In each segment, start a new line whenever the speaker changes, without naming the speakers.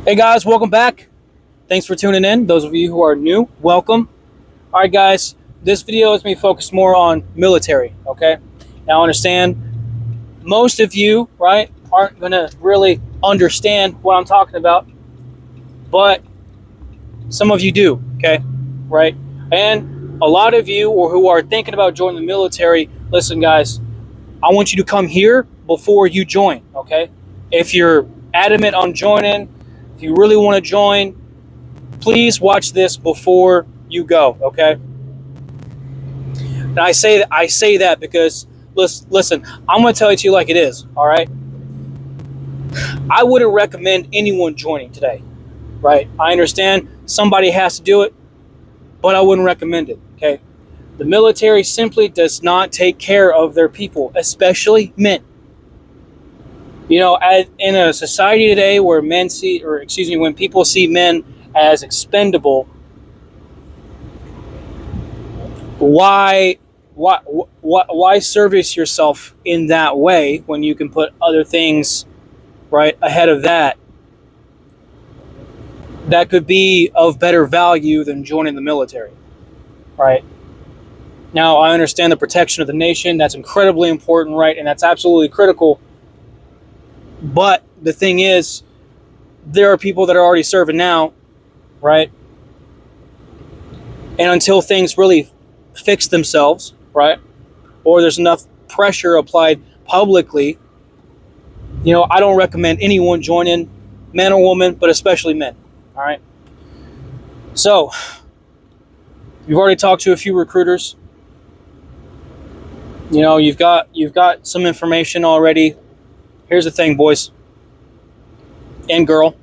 Hey guys, welcome back. Thanks for tuning in. Those of you who are new, welcome. All right, guys, this video is me focused more on military. Okay, now understand most of you, right, aren't gonna really understand what I'm talking about, but some of you do. Okay, right, and a lot of you or who are thinking about joining the military. Listen, guys, I want you to come here before you join. Okay, if you're adamant on joining, if you really want to join, please watch this before you go, okay? And I say that because listen, I'm going to tell it to you like it is, all right? I wouldn't recommend anyone joining today, right? I understand somebody has to do it, but I wouldn't recommend it, okay? The military simply does not take care of their people, especially men. You know, in a society today where when people see men as expendable, why service yourself in that way when you can put other things right ahead of that could be of better value than joining the military, right? Now, I understand the protection of the nation. That's incredibly important, right? And that's absolutely critical. But the thing is, there are people that are already serving now, right? And until things really fix themselves, right, or there's enough pressure applied publicly, you know, I don't recommend anyone joining, man or woman, but especially men. All right. So, you've already talked to a few recruiters. You know, you've got some information already. Here's the thing, boys and girl.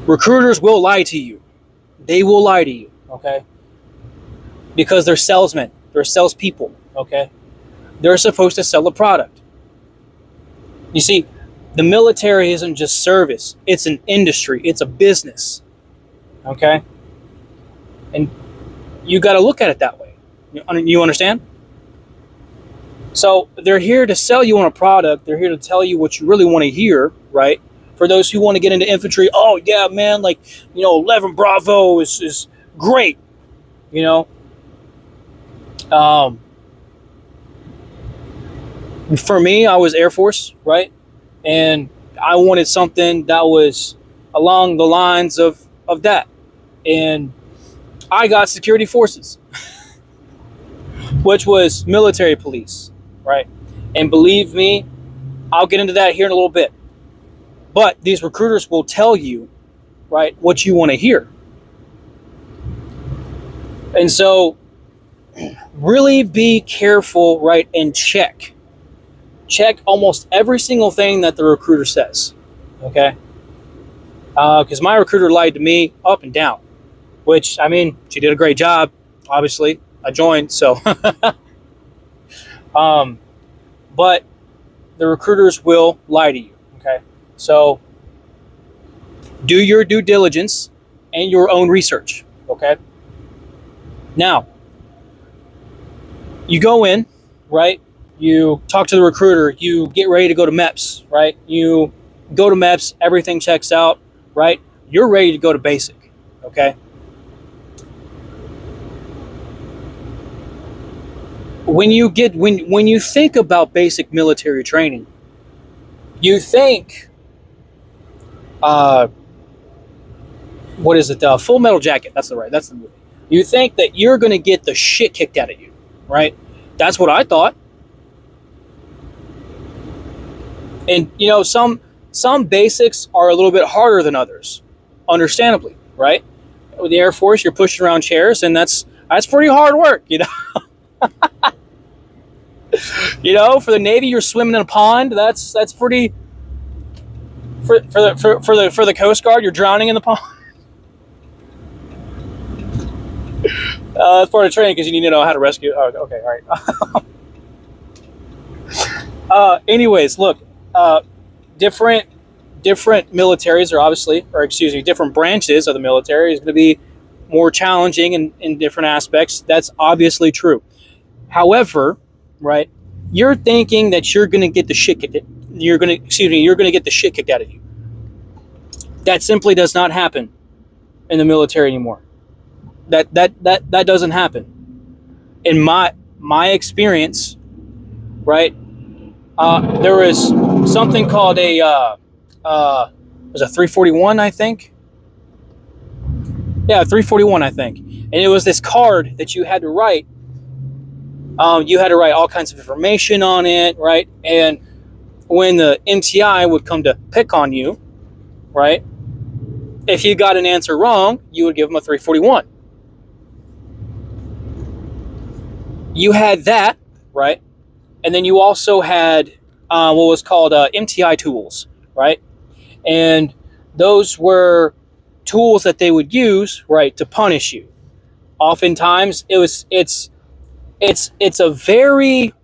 Recruiters will lie to you. They will lie to you, okay? Because they're salesmen. They're salespeople, okay? They're supposed to sell a product. You see, the military isn't just service. It's an industry. It's a business, okay? And you got to look at it that way. You understand? So they're here to sell you on a product. They're here to tell you what you really want to hear, right? For those who want to get into infantry, oh yeah, man, like, you know, 11 Bravo is great, you know. For me, I was Air Force, right? And I wanted something that was along the lines of that. And I got security forces, which was military police, right? And believe me, I'll get into that here in a little bit. But these recruiters will tell you, right, what you want to hear. And so really be careful, right, and check almost every single thing that the recruiter says, okay? Because my recruiter lied to me up and down, which, I mean, she did a great job, obviously. I joined, so. But the recruiters will lie to you, okay? So do your due diligence and your own research, okay? Now, you go in, right? You talk to the recruiter. You get ready to go to MEPS, right? You go to MEPS, everything checks out, right? You're ready to go to basic, okay? When you think about basic military training, you think, what is it? Full Metal Jacket. That's the movie. You think that you're going to get the shit kicked out of you, right? That's what I thought. And you know, some basics are a little bit harder than others, understandably, right? With the Air Force, you're pushing around chairs, and that's pretty hard work, you know. You know, for the Navy, you're swimming in a pond. That's pretty. For the Coast Guard, you're drowning in the pond. That's part of training because you need to know how to rescue. Oh, okay, all right. Anyways, look, different militaries are obviously, different branches of the military is going to be more challenging in different aspects. That's obviously true. However, right, you're thinking that you're going to get the shit you're gonna get the shit kicked out of you. That simply does not happen in the military anymore. That doesn't happen. In my experience, right? There was something called a was a 341, I think. Yeah, 341, I think. And it was this card that you had to write. You had to write all kinds of information on it, right? And when the MTI would come to pick on you, right? If you got an answer wrong, you would give them a 341. You had that, right? And then you also had what was called MTI tools, right? And those were tools that they would use, right, to punish you. Oftentimes, it's a very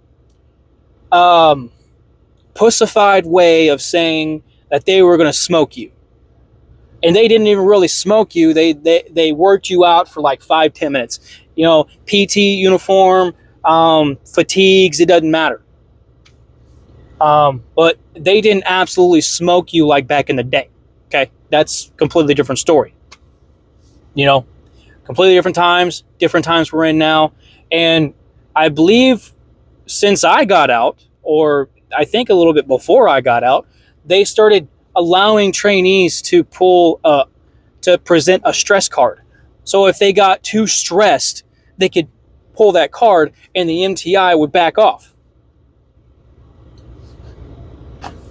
pussified way of saying that they were going to smoke you. And they didn't even really smoke you. They worked you out for like 5-10 minutes. You know, PT uniform, fatigues, it doesn't matter. But they didn't absolutely smoke you like back in the day. Okay, that's a completely different story. You know, completely different times we're in now. And I believe since I got out, or I think a little bit before I got out, they started allowing trainees to present a stress card. So if they got too stressed, they could pull that card and the MTI would back off.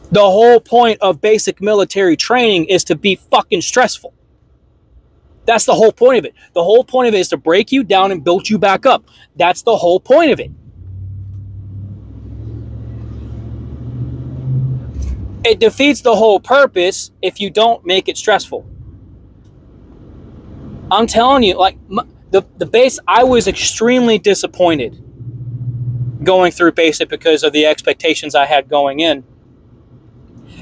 The whole point of basic military training is to be fucking stressful. That's the whole point of it. The whole point of it is to break you down and build you back up. That's the whole point of it. It defeats the whole purpose if you don't make it stressful. I'm telling you, like, the base, I was extremely disappointed going through basic because of the expectations I had going in.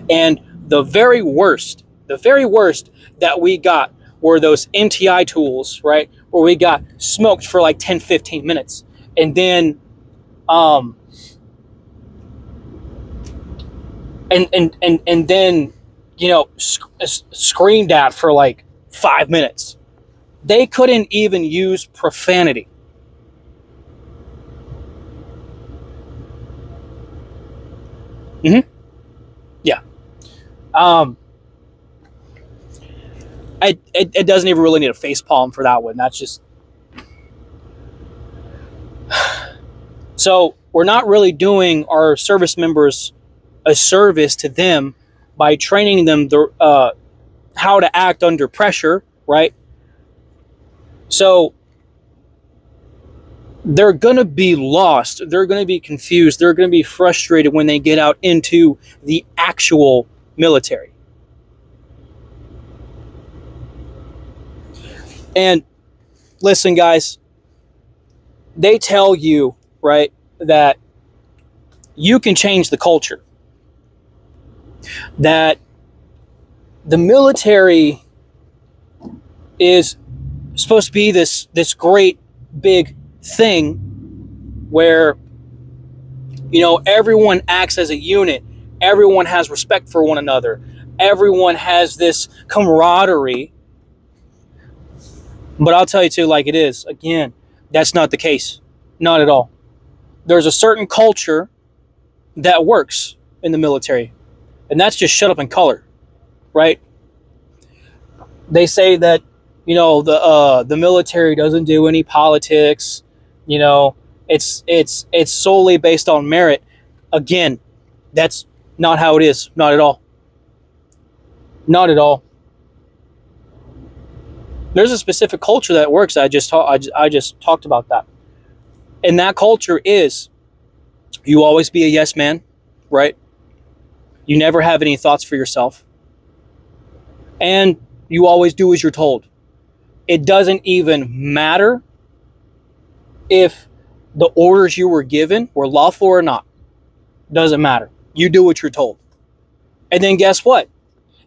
And the very worst that we got were those MTI tools, right? Where we got smoked for like 10-15 minutes. And then and then, you know, screamed at for like 5 minutes. They couldn't even use profanity. Yeah. It doesn't even really need a face palm for that one. That's just... So we're not really doing our service members a service to them by training them how to act under pressure, right? So they're going to be lost. They're going to be confused. They're going to be frustrated when they get out into the actual military. And listen, guys, they tell you, right, that you can change the culture. That the military is supposed to be this great big thing where, you know, everyone acts as a unit. Everyone has respect for one another. Everyone has this camaraderie. But I'll tell you too, like it is, again, that's not the case. Not at all. There's a certain culture that works in the military, and that's just shut up and color, right? They say that, you know, the military doesn't do any politics. You know, it's solely based on merit. Again, that's not how it is. Not at all. Not at all. There's a specific culture that works. I just talked about that. And that culture is, you always be a yes man, right? You never have any thoughts for yourself. And you always do as you're told. It doesn't even matter if the orders you were given were lawful or not. Doesn't matter. You do what you're told. And then guess what?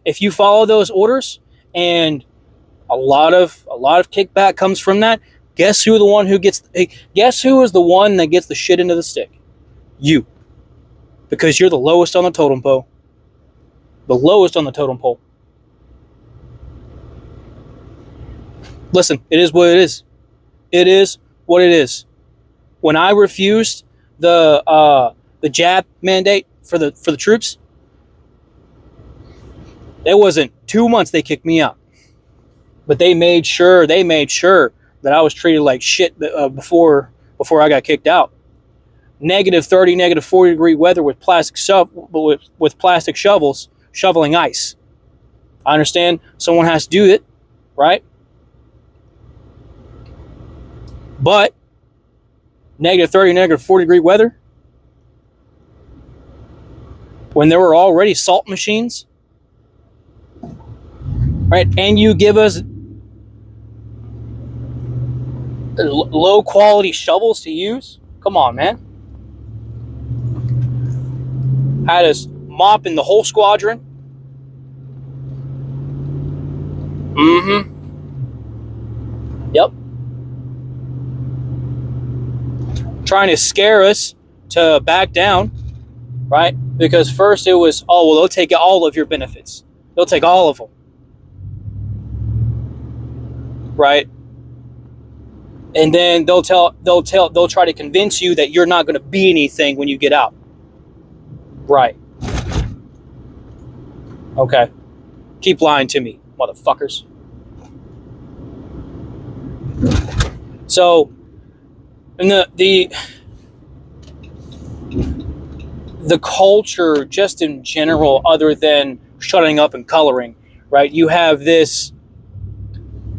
If you follow those orders and a lot of kickback comes from that, guess who is the one that gets the shit into the stick? You. because you're the lowest on the totem pole. The lowest on the totem pole. Listen, it is what it is. It is what it is. When I refused the jab mandate for the troops, it wasn't 2 months they kicked me out. But they made sure that I was treated like shit before I got kicked out. -30, -40 degree weather with plastic shovels shoveling ice. I understand someone has to do it, right? But -30, -40 degree weather, when there were already salt machines, right? And you give us low quality shovels to use? Come on, man. Had us mopping the whole squadron. Yep. Trying to scare us to back down, right? Because first it was, oh, well, they'll take all of your benefits. They'll take all of them. Right? And then they'll try to convince you that you're not going to be anything when you get out. Right. Okay. Keep lying to me, motherfuckers. So, and the culture, just in general, other than shutting up and coloring, right? You have this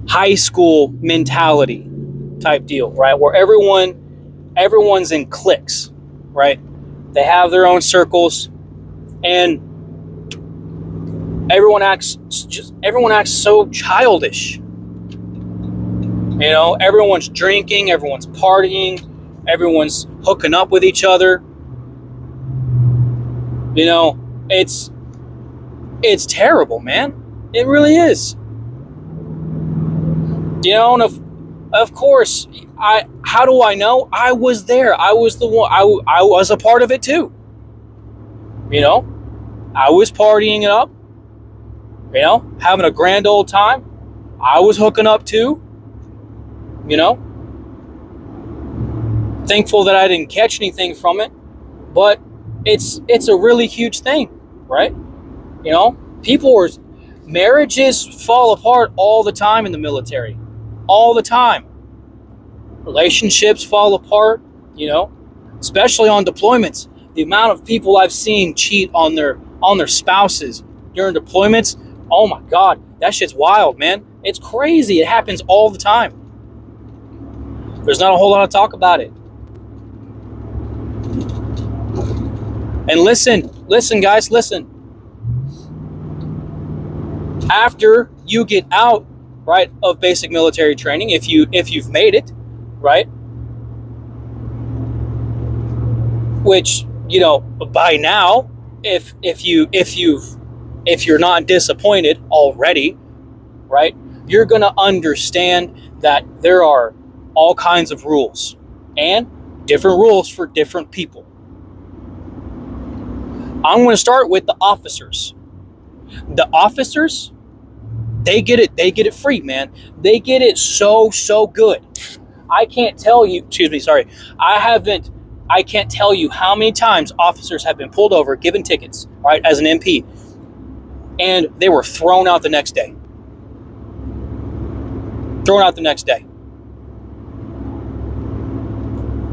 high school mentality type deal, right? Where everyone's in cliques, right? They have their own circles, and everyone acts so childish. You know, everyone's drinking, everyone's partying, everyone's hooking up with each other. You know, it's terrible, man. It really is. You know, and of course, how do I know? I was there. I was the one. I was a part of it too. You know, I was partying it up. You know, having a grand old time. I was hooking up too. You know, thankful that I didn't catch anything from it, but it's a really huge thing, right? You know, marriages fall apart all the time in the military, all the time. Relationships fall apart, you know, especially on deployments. The amount of people I've seen cheat on their spouses during deployments, oh my God, that shit's wild, man. It's crazy. It happens all the time. There's not a whole lot of talk about it. And listen, guys, listen. After you get out, right, of basic military training, if you've made it, right, which, you know, by now, if you're not disappointed already, right, you're gonna understand that there are all kinds of rules and different rules for different people. I'm going to start with the officers. The officers, they get it free, man. They get it so good. I can't tell you, I can't tell you how many times officers have been pulled over, given tickets, right, as an MP, and they were thrown out the next day. Thrown out the next day.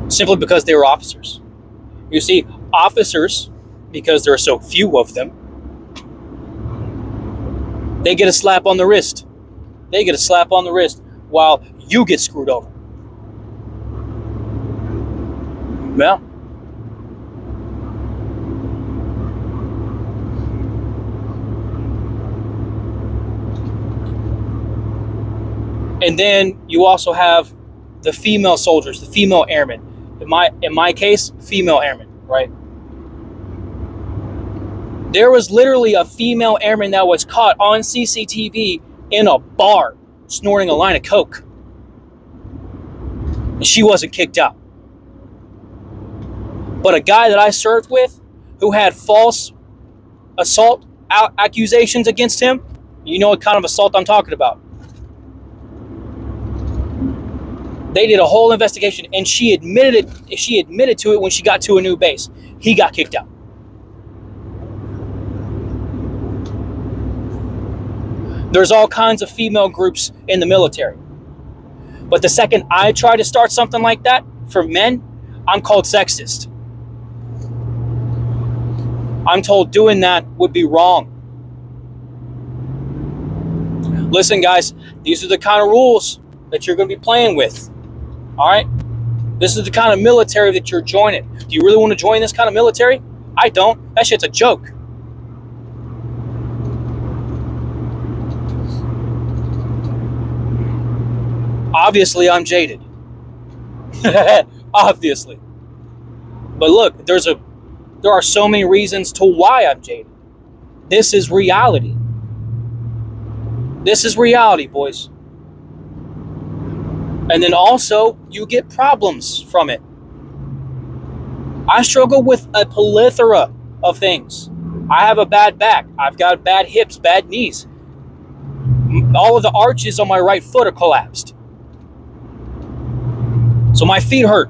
Simply because they were officers. You see, officers, because there are so few of them, they get a slap on the wrist. They get a slap on the wrist while you get screwed over. Yeah. And then you also have the female soldiers, the female airmen. In my case, female airmen, right? There was literally a female airman that was caught on CCTV in a bar snorting a line of coke. And she wasn't kicked out. But a guy that I served with who had false assault accusations against him. You know what kind of assault I'm talking about. They did a whole investigation, and she admitted to it when she got to a new base. He got kicked out. There's all kinds of female groups in the military. But the second I try to start something like that for men, I'm called sexist. I'm told doing that would be wrong. Listen, guys, these are the kind of rules that you're going to be playing with. All right? This is the kind of military that you're joining. Do you really want to join this kind of military? I don't. That shit's a joke. Obviously, I'm jaded. Obviously. But look, there are so many reasons to why I'm jaded. This is reality. This is reality, boys. And then also, you get problems from it. I struggle with a plethora of things. I have a bad back. I've got bad hips, bad knees. All of the arches on my right foot are collapsed. So my feet hurt.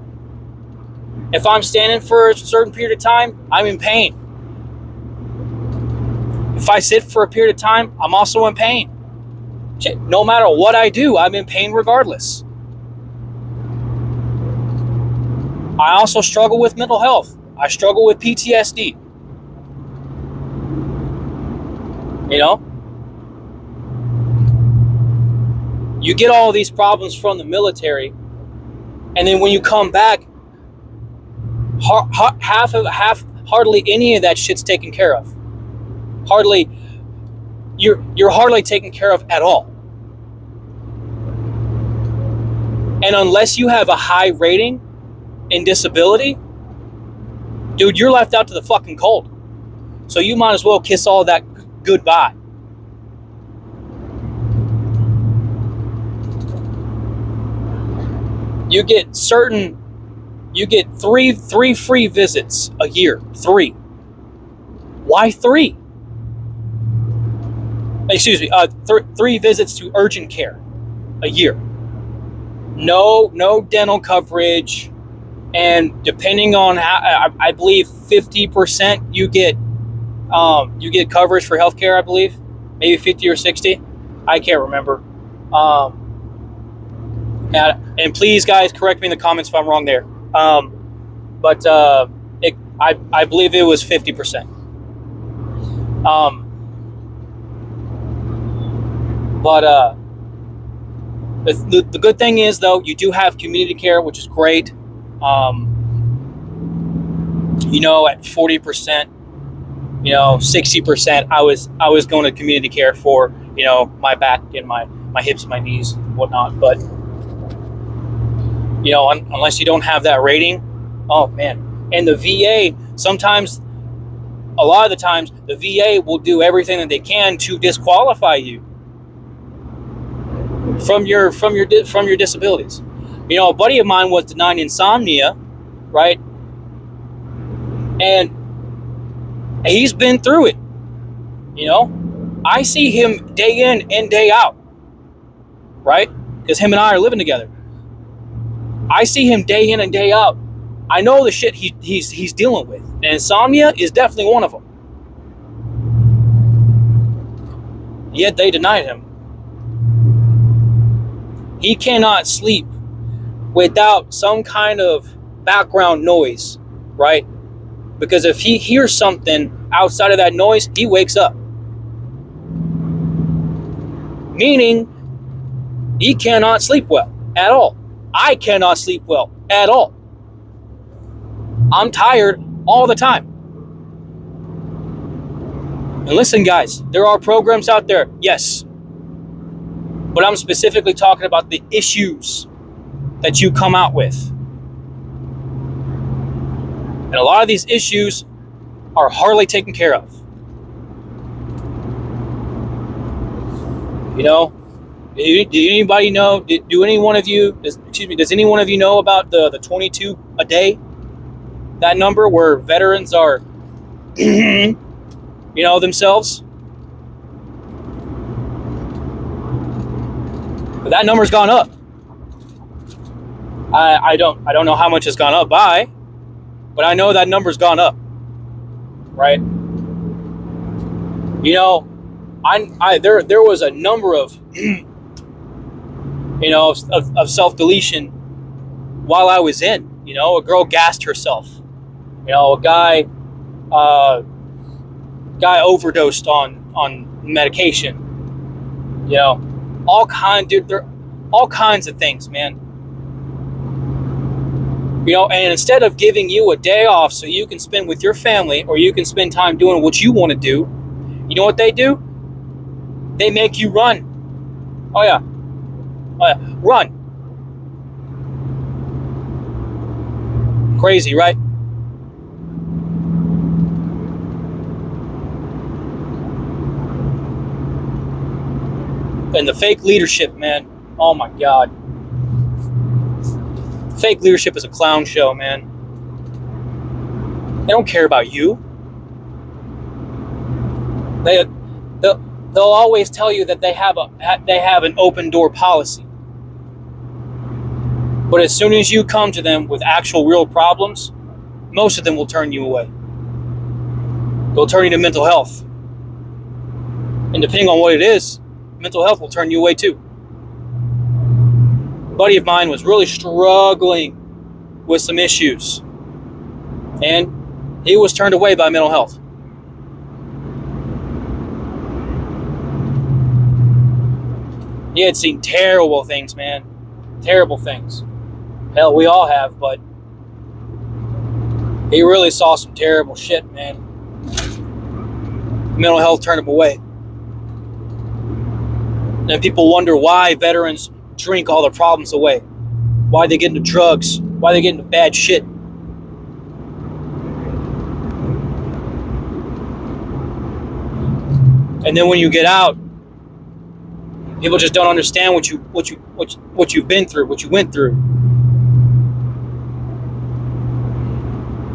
If I'm standing for a certain period of time, I'm in pain. If I sit for a period of time, I'm also in pain. No matter what I do, I'm in pain regardless. I also struggle with mental health. I struggle with PTSD. You know? You get all these problems from the military, and then when you come back, hardly any of that shit's taken care of. You're hardly taken care of at all. And unless you have a high rating in disability, dude, you're left out to the fucking cold. So you might as well kiss all that goodbye. You get three free visits a year. 3. Why 3? Excuse me, 3 visits to urgent care a year. No dental coverage, and depending on how, I believe 50% you get coverage for healthcare. I believe maybe 50 or 60. I can't remember. And please, guys, correct me in the comments if I'm wrong there. But I believe it was 50%. The good thing is, though, you do have community care, which is great. At 40%, 60%, I was going to community care for, my back and my hips, my knees, and whatnot. But, unless you don't have that rating, oh, man. And the VA, a lot of the times, the VA will do everything that they can to disqualify you from your disabilities. A buddy of mine was denied insomnia, right? And he's been through it. I see him day in and day out, right? Because him and I are living together. I see him day in and day out. I know the shit he's dealing with. And insomnia is definitely one of them. Yet they denied him. He cannot sleep without some kind of background noise, right? Because if he hears something outside of that noise, he wakes up. Meaning, he cannot sleep well at all. I cannot sleep well at all. I'm tired all the time. And listen, guys, there are programs out there, yes. But I'm specifically talking about the issues that you come out with. And a lot of these issues are hardly taken care of. Do anybody know? Does any one of you know about the 22 a day? That number where veterans are themselves. But that number's gone up. I don't know how much it's gone up by, but I know that number's gone up, right? There was a number of of self-deletion while I was in. A girl gassed herself. A guy overdosed on medication. All kinds of things, man. And instead of giving you a day off so you can spend with your family or you can spend time doing what you want to do, you know what they do? They make you run. Oh yeah, run. Crazy, right? And the fake leadership, man. Oh my God. Fake leadership is a clown show, man. They don't care about you. They'll always tell you that they have an open door policy. But as soon as you come to them with actual real problems, most of them will turn you away. They'll turn you to mental health. And depending on what it is, mental health will turn you away too. A buddy of mine was really struggling with some issues, and he was turned away by mental health. He had seen terrible things, man. Terrible things. Hell, we all have, but he really saw some terrible shit, man. Mental health turned him away. And people wonder why veterans drink all their problems away. Why they get into drugs. Why they get into bad shit. And then when you get out, people just don't understand what you've been through, what you went through.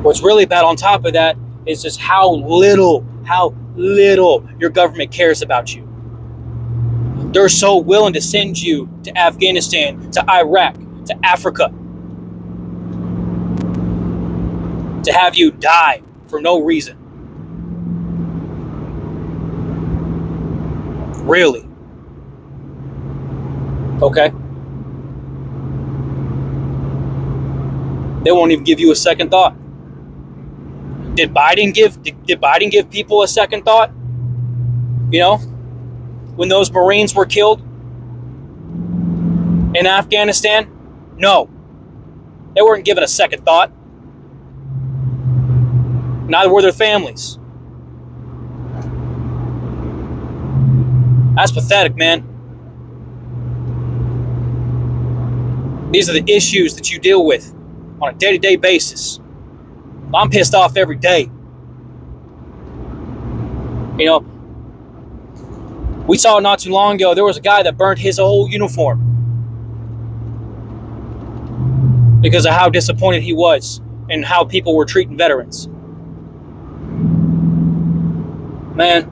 What's really bad on top of that is just how little your government cares about you. They're so willing to send you to Afghanistan, to Iraq, to Africa, to have you die for no reason. Really? Okay. They won't even give you a second thought. Did Biden give people a second thought? When those Marines were killed in Afghanistan? No. They weren't given a second thought. Neither were their families. That's pathetic, man. These are the issues that you deal with on a day-to-day basis. I'm pissed off every day. We saw not too long ago, there was a guy that burnt his whole uniform because of how disappointed he was and how people were treating veterans. Man,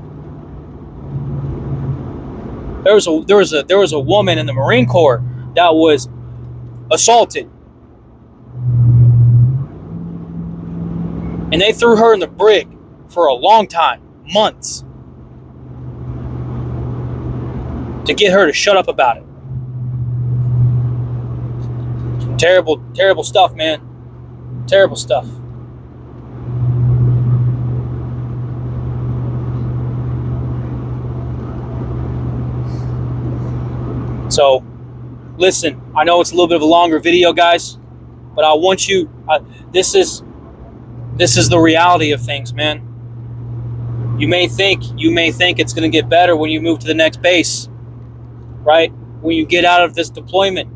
there was a woman in the Marine Corps that was assaulted, and they threw her in the brig for a long time, months, to get her to shut up about it. Terrible, terrible stuff, man. Terrible stuff. So, listen, I know it's a little bit of a longer video, guys, but I want you, this is the reality of things, man. You may think it's going to get better when you move to the next base, right? When you get out of this deployment,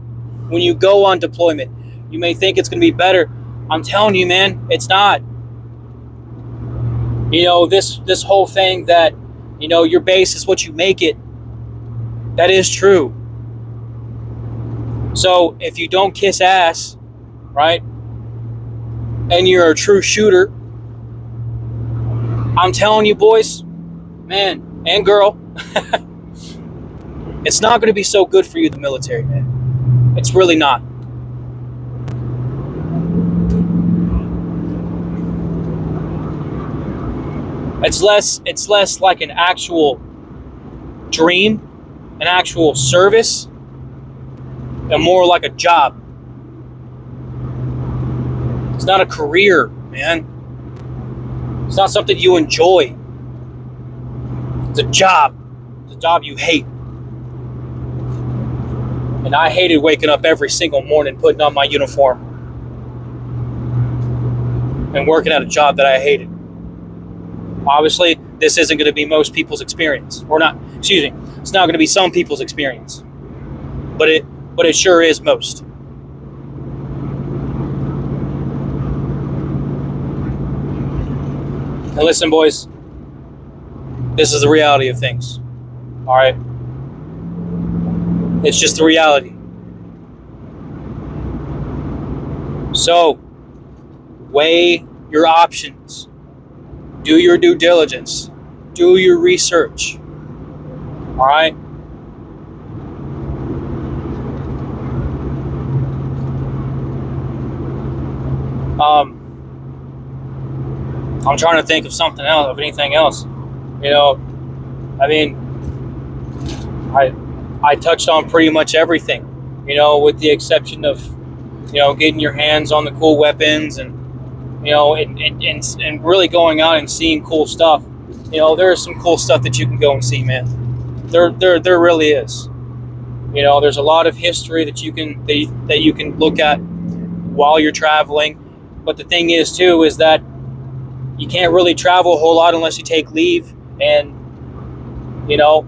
when you go on deployment, you may think it's going to be better. I'm telling you, man, it's not. This whole thing that, your base is what you make it, that is true. So if you don't kiss ass, right, and you're a true shooter, I'm telling you, boys, man, and girl, it's not going to be so good for you, the military, man. It's really not. It's less like an actual dream, an actual service, and more like a job. It's not a career, man. It's not something you enjoy. It's a job. It's a job you hate. And I hated waking up every single morning, putting on my uniform, and working at a job that I hated. Obviously, this isn't going to be most people's experience. Or not, excuse me, it's not going to be some people's experience. But it sure is most. And listen, boys, this is the reality of things. All right? It's just the reality. So, weigh your options. Do your due diligence. Do your research. All right? I'm trying to think of something else, of anything else. You know, I mean, I touched on pretty much everything, you know, with the exception of, you know, getting your hands on the cool weapons and, you know, and really going out and seeing cool stuff. You know, there is some cool stuff that you can go and see, man. There really is. You know, there's a lot of history that you can look at while you're traveling. But the thing is, too, is that you can't really travel a whole lot unless you take leave. And, you know,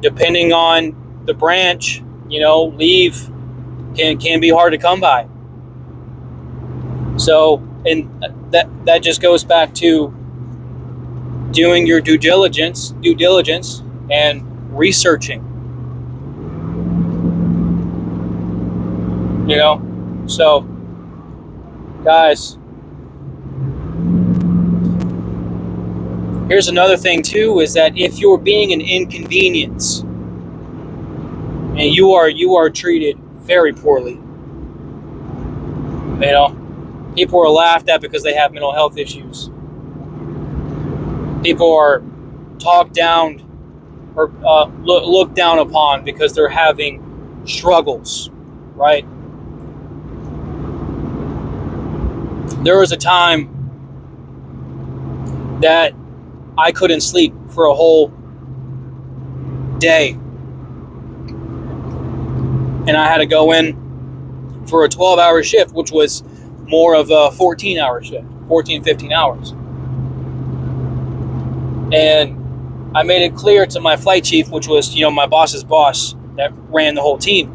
depending on the branch, you know, leave can be hard to come by. So, and that just goes back to doing your due diligence and researching. You know, so guys, here's another thing too, is that if you're being an inconvenience and you are treated very poorly, you know, people are laughed at because they have mental health issues. People are talked down or looked down upon because they're having struggles, right? There was a time that I couldn't sleep for a whole day. And I had to go in for a 12-hour shift, which was more of a 14-hour shift, 14, 15 hours. And I made it clear to my flight chief, which was, you know, my boss's boss that ran the whole team.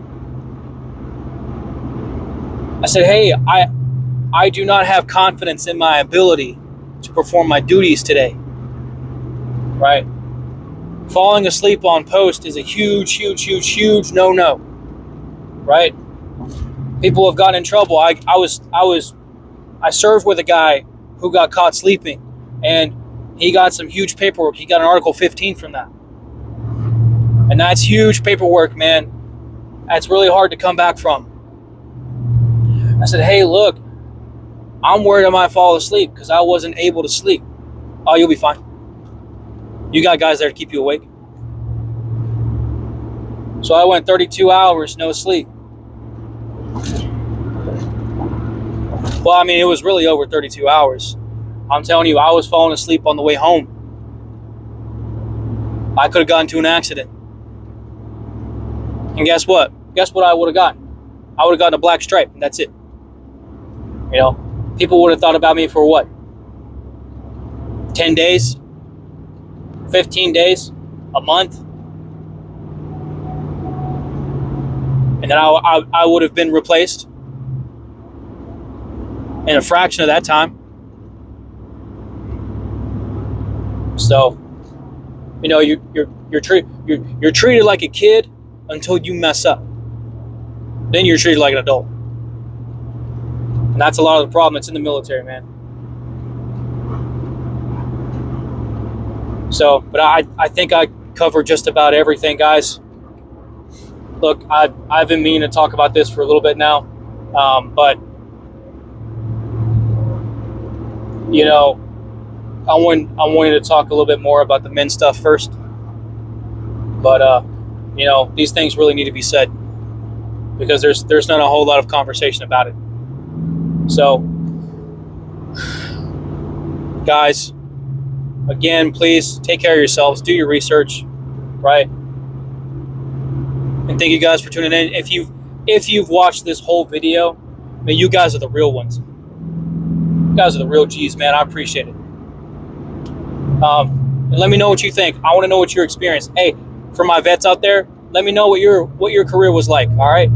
I said, hey, I do not have confidence in my ability to perform my duties today, right? Falling asleep on post is a huge no-no, right? People have gotten in trouble. I served with a guy who got caught sleeping, and he got some huge paperwork. He got an Article 15 from that. And that's huge paperwork, man. That's really hard to come back from. I said, hey, look, I'm worried I might fall asleep because I wasn't able to sleep. Oh, you'll be fine. You got guys there to keep you awake. So I went 32 hours, no sleep. Well, I mean, it was really over 32 hours. I'm telling you, I was falling asleep on the way home. I could have gotten into an accident. And guess what? Guess what I would have gotten? I would have gotten a black stripe, and that's it. You know, people would have thought about me for what? 10 days? 15 days? A month? And then I would have been replaced in a fraction of that time. So, you know, you're treated like a kid until you mess up. Then you're treated like an adult. And that's a lot of the problem that's in the military, man. So, but I think I covered just about everything, guys. Look, I've been meaning to talk about this for a little bit now, but you know, I wanted to talk a little bit more about the men stuff first. But you know, these things really need to be said because there's not a whole lot of conversation about it. So, guys, again, please take care of yourselves. Do your research, right? And thank you guys for tuning in. If you've watched this whole video, man, you guys are the real ones. You guys are the real G's, man. I appreciate it. And let me know what you think. I want to know what your experience. Hey, for my vets out there, let me know what your career was like. All right.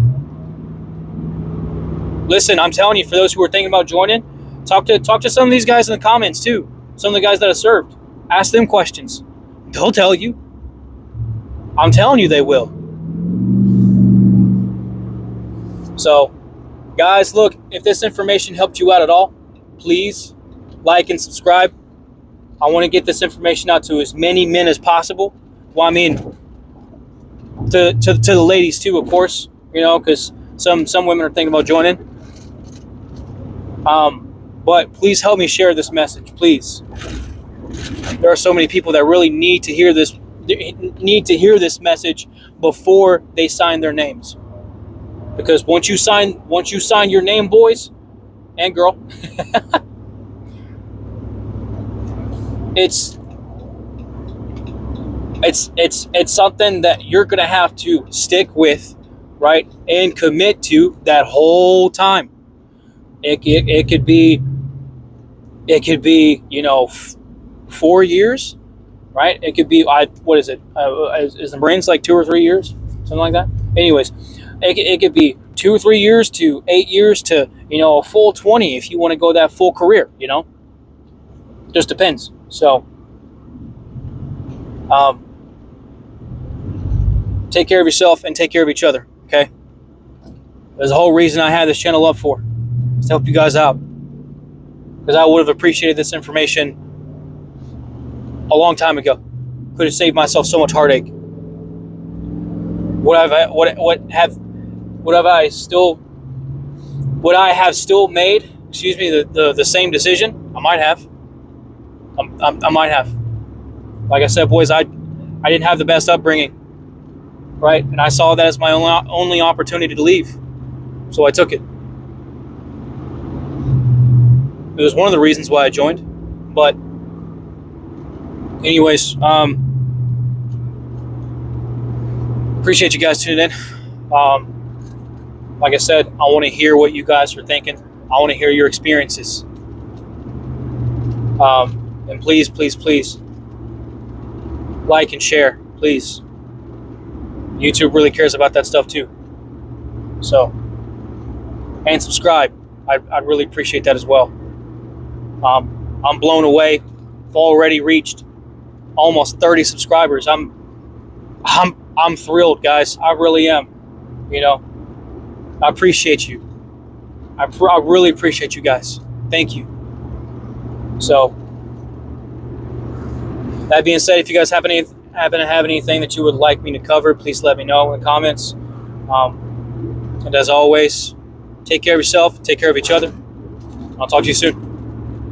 Listen, I'm telling you, for those who are thinking about joining, talk to some of these guys in the comments too. Some of the guys that have served. Ask them questions. They'll tell you. I'm telling you, they will. So, guys, look, if this information helped you out at all, please like and subscribe. I want to get this information out to as many men as possible. Well, I mean, to the ladies too, of course, you know, because some women are thinking about joining. But please help me share this message, please. There are so many people that really need to hear this message before they sign their names. Because once you sign your name, boys and girl, it's something that you're gonna have to stick with, right, and commit to that whole time. It could be you know 4 years, right? It could be what is it? Is the Marines like 2 or 3 years, something like that? Anyways, it could be 2 or 3 years to 8 years to, you know, a full 20 if you want to go that full career. You know, just depends. So, take care of yourself and take care of each other. Okay. There's a whole reason I had this channel up for, is to help you guys out. Because I would have appreciated this information a long time ago. Could have saved myself so much heartache. Would I have still made, excuse me, the same decision? I might have. I might have. Like I said, boys, I didn't have the best upbringing, right? And I saw that as my only opportunity to leave, so I took it. It was one of the reasons why I joined. But anyways, appreciate you guys tuning in. Like I said, I want to hear what you guys are thinking. I want to hear your experiences. And please, please, please, like and share, please. YouTube really cares about that stuff too. So, and subscribe. I'd really appreciate that as well. I'm blown away. I've already reached almost 30 subscribers. I'm thrilled, guys. I really am. You know, I appreciate you. I really appreciate you guys. Thank you. So, that being said, if you guys happen to have anything that you would like me to cover, please let me know in the comments. And as always, take care of yourself, take care of each other. I'll talk to you soon.